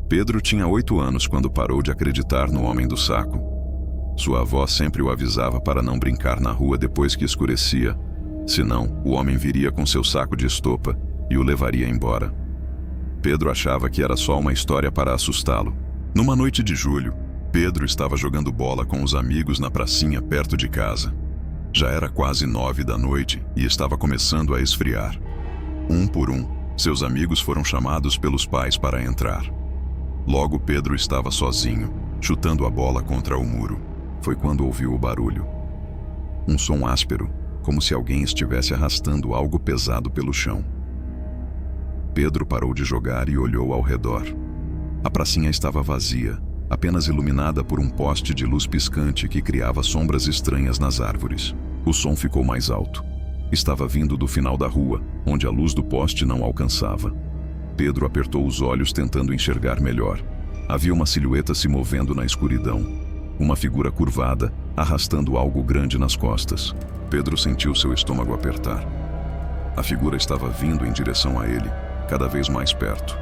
Pedro tinha 8 anos quando parou de acreditar no homem do saco. Sua avó sempre o avisava para não brincar na rua depois que escurecia, senão o homem viria com seu saco de estopa e o levaria embora. Pedro achava que era só uma história para assustá-lo. Numa noite de julho, Pedro estava jogando bola com os amigos na pracinha perto de casa. Já era quase 9 da noite e estava começando a esfriar. Um por um, seus amigos foram chamados pelos pais para entrar. Logo Pedro estava sozinho, chutando a bola contra o muro. Foi quando ouviu o barulho. Um som áspero, como se alguém estivesse arrastando algo pesado pelo chão. Pedro parou de jogar e olhou ao redor. A pracinha estava vazia, apenas iluminada por um poste de luz piscante que criava sombras estranhas nas árvores. O som ficou mais alto. Estava vindo do final da rua, onde a luz do poste não alcançava. Pedro apertou os olhos tentando enxergar melhor. Havia uma silhueta se movendo na escuridão. Uma figura curvada, arrastando algo grande nas costas. Pedro sentiu seu estômago apertar. A figura estava vindo em direção a ele, cada vez mais perto.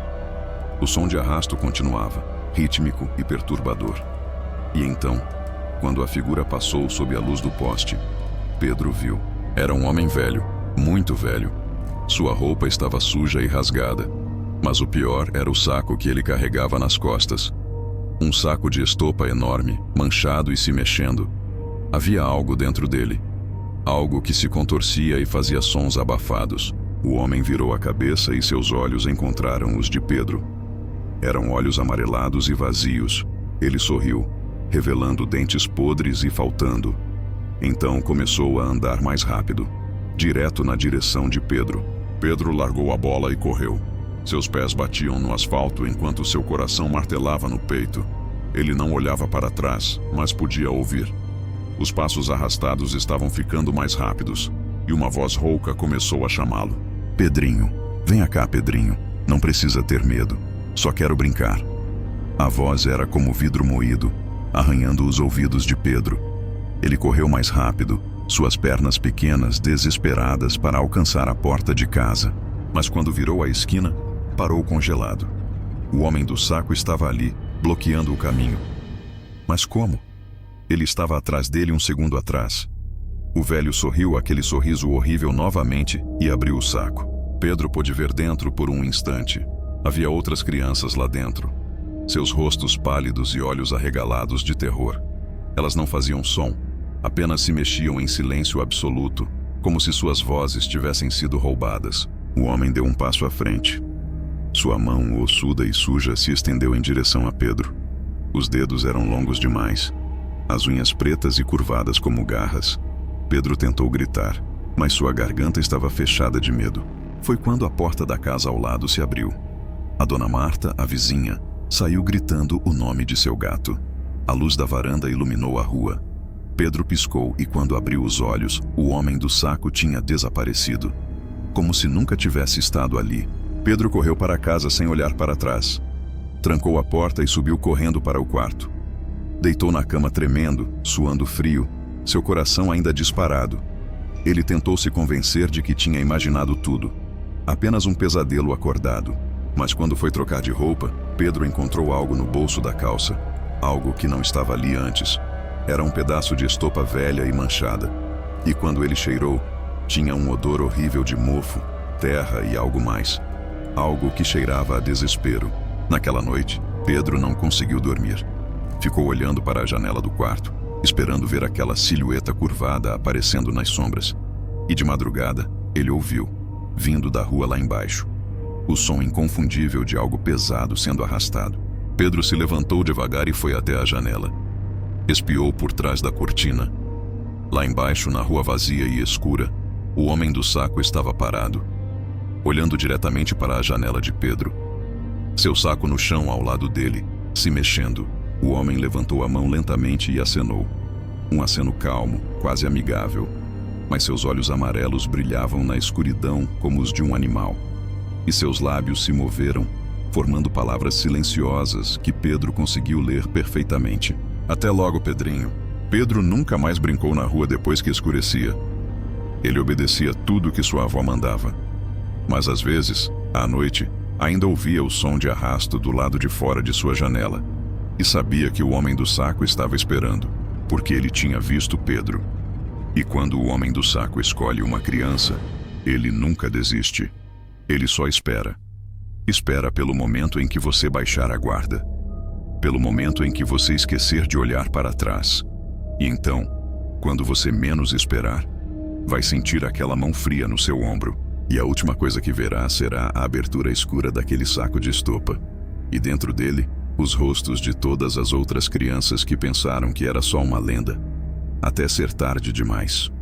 O som de arrasto continuava, rítmico e perturbador. E então, quando a figura passou sob a luz do poste, Pedro viu. Era um homem velho, muito velho. Sua roupa estava suja e rasgada. Mas o pior era o saco que ele carregava nas costas. Um saco de estopa enorme, manchado e se mexendo. Havia algo dentro dele. Algo que se contorcia e fazia sons abafados. O homem virou a cabeça e seus olhos encontraram os de Pedro. Eram olhos amarelados e vazios. Ele sorriu, revelando dentes podres e faltando. Então começou a andar mais rápido, direto na direção de Pedro. Pedro largou a bola e correu. Seus pés batiam no asfalto enquanto seu coração martelava no peito. Ele não olhava para trás, mas podia ouvir. Os passos arrastados estavam ficando mais rápidos, e uma voz rouca começou a chamá-lo. Pedrinho, venha cá, Pedrinho. Não precisa ter medo. Só quero brincar. A voz era como vidro moído, arranhando os ouvidos de Pedro. Ele correu mais rápido, suas pernas pequenas desesperadas para alcançar a porta de casa. Mas quando virou a esquina, parou congelado. O homem do saco estava ali, bloqueando o caminho. Mas como? Ele estava atrás dele um segundo atrás. O velho sorriu aquele sorriso horrível novamente e abriu o saco. Pedro pôde ver dentro por um instante. Havia outras crianças lá dentro. Seus rostos pálidos e olhos arregalados de terror. Elas não faziam som, apenas se mexiam em silêncio absoluto, como se suas vozes tivessem sido roubadas. O homem deu um passo à frente. Sua mão ossuda e suja se estendeu em direção a Pedro. Os dedos eram longos demais, as unhas pretas e curvadas como garras. Pedro tentou gritar, mas sua garganta estava fechada de medo. Foi quando a porta da casa ao lado se abriu. A dona Marta, a vizinha, saiu gritando o nome de seu gato. A luz da varanda iluminou a rua. Pedro piscou e quando abriu os olhos, o homem do saco tinha desaparecido. Como se nunca tivesse estado ali. Pedro correu para casa sem olhar para trás. Trancou a porta e subiu correndo para o quarto. Deitou na cama tremendo, suando frio, seu coração ainda disparado. Ele tentou se convencer de que tinha imaginado tudo. Apenas um pesadelo acordado. Mas quando foi trocar de roupa, Pedro encontrou algo no bolso da calça. Algo que não estava ali antes. Era um pedaço de estopa velha e manchada. E quando ele cheirou, tinha um odor horrível de mofo, terra e algo mais. Algo que cheirava a desespero. Naquela noite, Pedro não conseguiu dormir. Ficou olhando para a janela do quarto, esperando ver aquela silhueta curvada aparecendo nas sombras. E de madrugada, ele ouviu, vindo da rua lá embaixo, o som inconfundível de algo pesado sendo arrastado. Pedro se levantou devagar e foi até a janela. Espiou por trás da cortina. Lá embaixo, na rua vazia e escura, o homem do saco estava parado, olhando diretamente para a janela de Pedro. Seu saco no chão ao lado dele, se mexendo. O homem levantou a mão lentamente e acenou. Um aceno calmo, quase amigável. Mas seus olhos amarelos brilhavam na escuridão como os de um animal. E seus lábios se moveram, formando palavras silenciosas que Pedro conseguiu ler perfeitamente. Até logo, Pedrinho. Pedro nunca mais brincou na rua depois que escurecia. Ele obedecia tudo que sua avó mandava. Mas às vezes, à noite, Ainda ouvia o som de arrasto do lado de fora de sua janela e sabia que o homem do saco estava esperando, porque ele tinha visto Pedro. E quando o homem do saco escolhe uma criança, ele nunca desiste. Ele só espera. Espera pelo momento em que você baixar a guarda. Pelo momento em que você esquecer de olhar para trás. E então, quando você menos esperar, vai sentir aquela mão fria no seu ombro. E a última coisa que verá será a abertura escura daquele saco de estopa. E dentro dele, os rostos de todas as outras crianças que pensaram que era só uma lenda. Até ser tarde demais.